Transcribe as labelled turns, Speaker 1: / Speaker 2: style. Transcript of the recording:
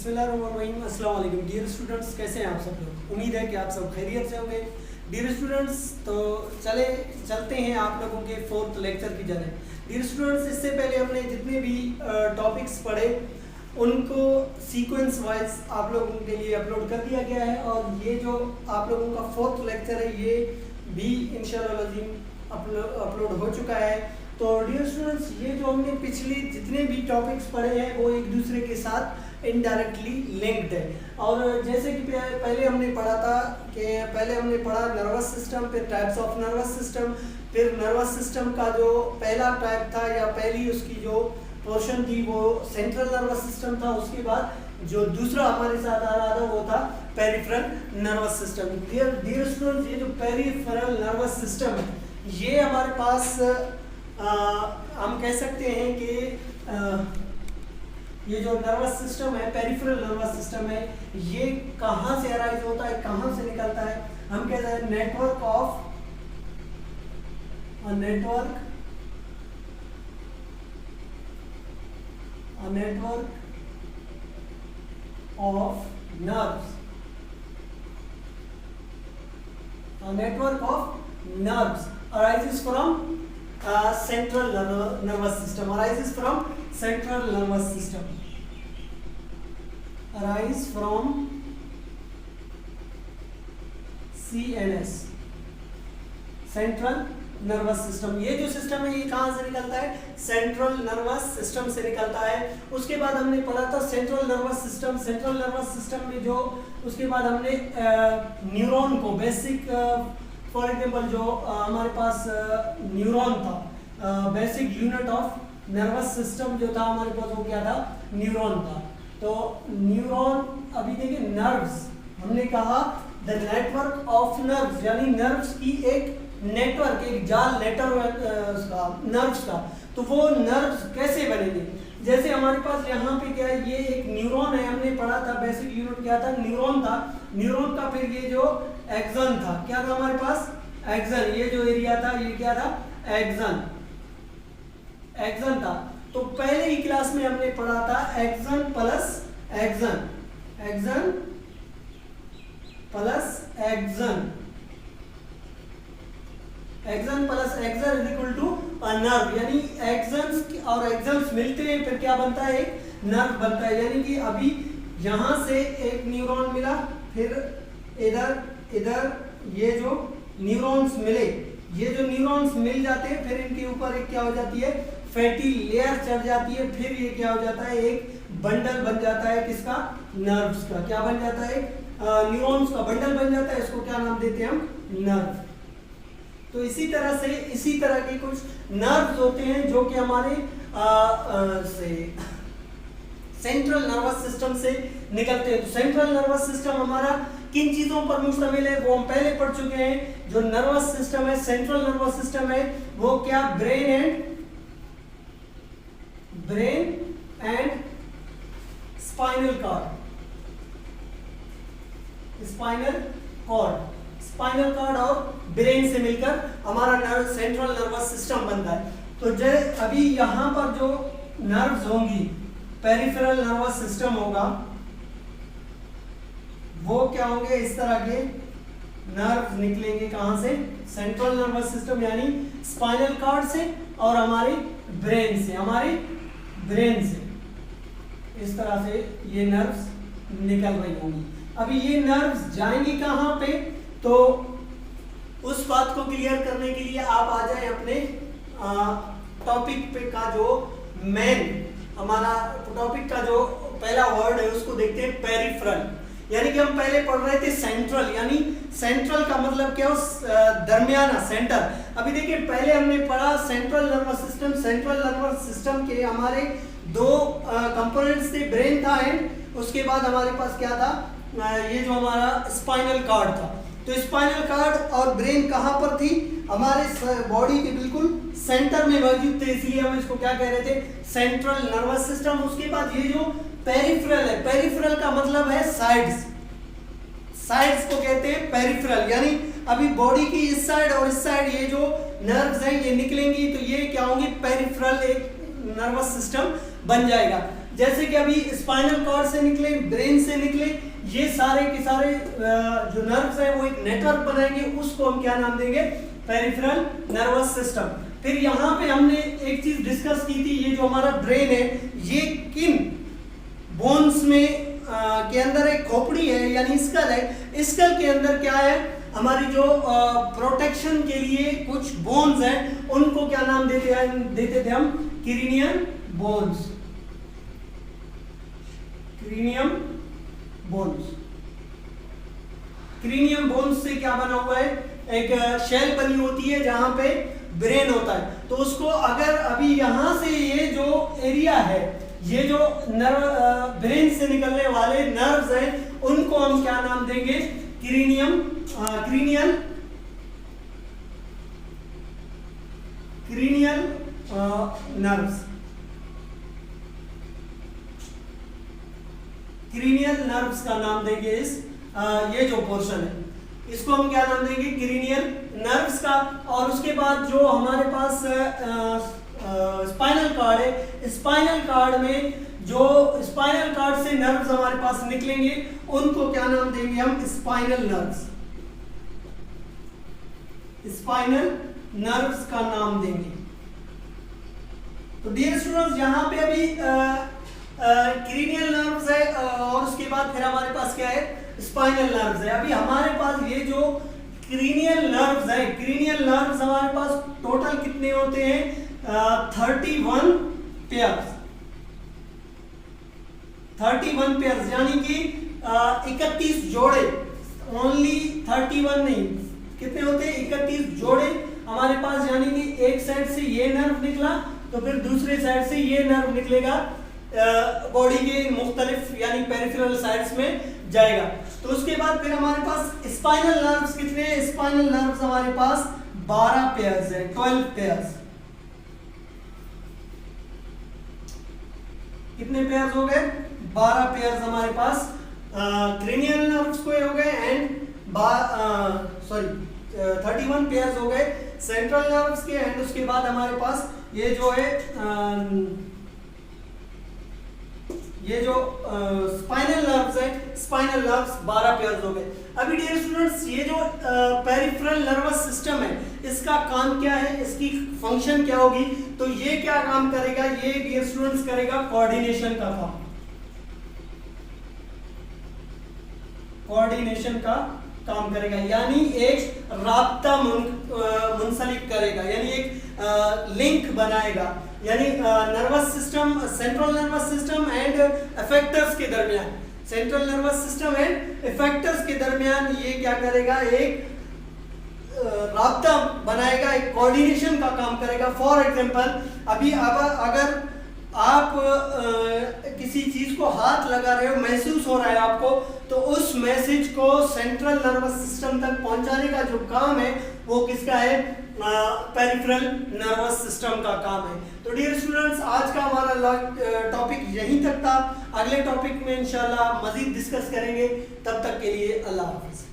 Speaker 1: बिस्मिल्लाहिर्रहमानिर्रहीम। अस्सलाम वालेकुम डियर स्टूडेंट्स, कैसे हैं आप सब लोग। उम्मीद है कि आप सब खैरियत से होंगे। डियर स्टूडेंट्स, तो चलते हैं आप लोगों के फोर्थ लेक्चर की जानिब। डियर स्टूडेंट्स, इससे पहले हमने जितने भी टॉपिक्स पढ़े उनको सीक्वेंस वाइज आप लोगों के लिए अपलोड कर दिया गया है, और ये जो आप लोगों का फोर्थ लेक्चर है ये भी इंशाअल्लाह अज़ीम अपलोड हो चुका है। तो डियर स्टूडेंट्स, ये जो हमने पिछले जितने भी टॉपिक्स पढ़े हैं वो एक दूसरे के साथ इनडायरेक्टली लिंक्ड है। और जैसे कि पहले हमने पढ़ा था कि पहले हमने पढ़ा नर्वस सिस्टम, फिर टाइप्स ऑफ नर्वस सिस्टम, फिर नर्वस सिस्टम का जो पहला टाइप था या पहली उसकी जो पोर्शन थी वो सेंट्रल नर्वस सिस्टम था। उसके बाद जो दूसरा हमारे साथ आ रहा था वो था peripheral nervous system. Dear students, ये जो पेरिफेरल नर्वस सिस्टम है ये हमारे पास हम कह सकते हैं कि ये जो नर्वस सिस्टम है, पेरिफेरल नर्वस सिस्टम है, ये कहाँ से अराइज होता है, कहाँ से निकलता है। हम कहते हैं network of nerves arises from central nervous system, arises from central nervous system, arise from CNS, central nervous system. ये जो सिस्टम है ये कहाँ से निकलता है, सेंट्रल नर्वस सिस्टम से निकलता है। उसके बाद हमने पढ़ा था central nervous system. Central nervous system में जो उसके बाद हमने न्यूरॉन को बेसिक, फॉर एग्जांपल जो हमारे पास न्यूरॉन था, basic unit of nervous system जो था हमारे पास वो क्या था, न्यूरॉन था। तो न्यूरॉन, अभी देखिए नर्व्स, हमने कहा द नेटवर्क ऑफ नर्व्स, यानी नर्व्स की एक नेटवर्क, एक जाल नेटवर्क नर्व्स का। तो वो नर्व्स कैसे बनेंगे, जैसे हमारे पास यहाँ पे क्या है, ये एक न्यूरॉन है, हमने पढ़ा था बेसिक यूनिट क्या था, न्यूरॉन था। न्यूरॉन का फिर ये जो एक्सन था, क्या था हमारे पास, एक्सन। ये जो एरिया था ये क्या था, एक्सन था। तो पहले ही क्लास में हमने पढ़ा था axon plus axon, axon plus axon, axon plus axon is equal to nerve. यानी एक्सन्स और एक्सन्स मिलते हैं फिर क्या बनता है, एक नर्व बनता है। यानी कि अभी यहां से एक न्यूरॉन मिला, फिर इधर ये जो न्यूरॉन्स मिले, ये जो न्यूरॉन्स मिल जाते हैं फिर इनके ऊपर एक क्या हो जाती है, फैटी लेयर चढ़ जाती है। फिर ये क्या हो जाता है, एक बंडल बन जाता है, किसका, नर्व्स का। क्या बन जाता है, न्यूरॉन्स का बंडल बन जाता है। इसको क्या नाम देते हैं हम, नर्व। तो इसी तरह के कुछ नर्व्स होते हैं जो कि हमारे सेंट्रल नर्वस सिस्टम से निकलते हैं। तो सेंट्रल नर्वस सिस्टम हमारा किन चीजों पर मुश्तमिल है वो हम पहले पढ़ चुके हैं। जो नर्वस सिस्टम है, सेंट्रल नर्वस सिस्टम है, वो क्या, ब्रेन एंड स्पाइनल कॉर्ड और ब्रेन से मिलकर हमारा सेंट्रल नर्वस सिस्टम बनता है। तो अभी यहाँ पर जो नर्व्स होंगी, पेरिफेरल नर्वस सिस्टम होगा, वो क्या होंगे, इस तरह के नर्व्स निकलेंगे। कहाँ से, सेंट्रल नर्वस सिस्टम यानी स्पाइनल कॉर्ड से और हमारे ब्रेन से, इस तरह से ये नर्व्स निकल रही होंगी। अभी ये नर्व्स जाएंगी कहाँ पे, तो उस बात को क्लियर करने के लिए आप आ जाए अपने टॉपिक पे का जो मेन हमारा टॉपिक का जो पहला वर्ड है उसको देखते हैं, पेरिफेरल। यानी कि हम पहले पढ़ रहे थे सेंट्रल, यानी सेंट्रल का मतलब क्या हो, दरमियाना, सेंटर। अभी देखिए पहले हमने पढ़ा central nervous system. Central nervous system के हमारे दो कंपोनेंट्स थे, ब्रेन था एंड उसके बाद हमारे पास क्या था, ये जो हमारा स्पाइनल कॉर्ड था। तो स्पाइनल कॉर्ड और ब्रेन कहाँ पर थी, हमारे बॉडी के बिल्कुल सेंटर में मौजूद थे, इसलिए हम इसको क्या कह रहे थे, सेंट्रल नर्वस सिस्टम। उसके बाद ये जो पेरिफेरल है, पेरिफेरल का मतलब है साइड्स, साइड्स को कहते हैं पेरिफेरल। यानी अभी बॉडी की इस साइड और इस साइड ये जो नर्व्स हैं ये निकलेंगी, तो ये क्या होंगी, पेरिफेरल एक नर्वस सिस्टम बन जाएगा। जैसे कि अभी स्पाइनल कॉर्ड से निकले, ब्रेन से निकले, ये सारे के सारे जो नर्व्स हैं वो एक नेटवर्क बनाएंगे, उसको हम क्या नाम देंगे? Peripheral nervous system. फिर यहाँ पे हमने एक चीज डिस्कस की थी, ये जो हमारा ब्रेन है ये किन बोन्स में के अंदर एक खोपड़ी है यानी स्कल है, स्कल के अंदर क्या है? हमारी जो प्रोटेक्शन के लिए कुछ बोन्स हैं उनको क्या नाम देते थे हम? Cranium bones. Cranium bones. Cranium bones से क्या बना हुआ है? एक शेल बनी होती है जहां पे ब्रेन होता है। तो उसको अगर अभी यहां से ये जो एरिया है, ये जो नर्व ब्रेन से निकलने वाले नर्व्स हैं उनको हम क्या नाम देंगे? Cranium nerves. क्रेनियल नर्व्स का नाम देंगे ये जो पोर्शन है इसको हम क्या नाम देंगे? क्रेनियल नर्व्स का। और उसके बाद जो हमारे पास स्पाइनल कार्ड है, स्पाइनल कार्ड में जो स्पाइनल कार्ड से नर्व्स हमारे पास निकलेंगे उनको क्या नाम देंगे हम? Spinal nerves. स्पाइनल नर्व्स का नाम देंगे। तो डियर स्टूडेंट्स, यहाँ पे अभी क्रेनियल नर्व्स है और उसके बाद फिर हमारे पास क्या है? स्पाइनल नर्व्स है। अभी हमारे पास ये जो क्रेनियल नर्व्स है, क्रेनियल नर्व्स हमारे पास टोटल कितने होते हैं? 31 पेयर्स। 31 पेयर्स यानी कि 31 जोड़े। ओनली 31 नहीं, कितने होते हैं? 31 जोड़े हमारे पास। यानी कि एक साइड से ये नर्व निकला तो फिर दूसरे साइड से ये नर्व निकलेगा, बॉडी के मुख्तलिफ यानी पेरिफेरल साइड्स में जाएगा। तो उसके बाद फिर हमारे पास स्पाइनल नर्व्स कितने हैं? स्पाइनल नर्व्स हमारे पास 12 पेयर्स है, 12 पेयर्स। कितने पेयर्स हो गए? 12 पेयर्स हमारे पास क्रेनियल नर्व्स को हो गए एंड 31 पेयर्स हो गए सेंट्रल नर्व्स के। एंड उसके बाद हमारे पास ये जो है ये जो स्पाइनल नर्व्स है, स्पाइनल नर्व्स 12 पेयर्स हो गए। अभी डियर स्टूडेंट्स, ये जो पेरिफेरल नर्वस सिस्टम है इसका काम क्या है? इसकी फंक्शन क्या होगी? तो ये क्या काम करेगा? ये डियर स्टूडेंट्स करेगा कोऑर्डिनेशन का काम। कोऑर्डिनेशन का काम करेगा यानी एक राब्ता मुंसलिक करेगा, यानी एक लिंक बनाएगा, यानी nervous system, central nervous system and effectors के दरमियान, central nervous system and effectors के दरमियान ये क्या करेगा? एक राब्ता बनाएगा, एक कोऑर्डिनेशन का काम करेगा। फॉर एग्जांपल, अभी अगर आप किसी चीज को हाथ लगा रहे हो, महसूस हो रहा है आपको, तो उस मैसेज को सेंट्रल नर्वस सिस्टम तक पहुंचाने का जो काम है वो किसका है? पेरिफेरल नर्वस सिस्टम का काम है। तो डियर स्टूडेंट्स, आज का हमारा टॉपिक यहीं तक था। अगले टॉपिक में इंशाल्लाह मजीद डिस्कस करेंगे। तब तक के लिए अल्लाह हाफिज।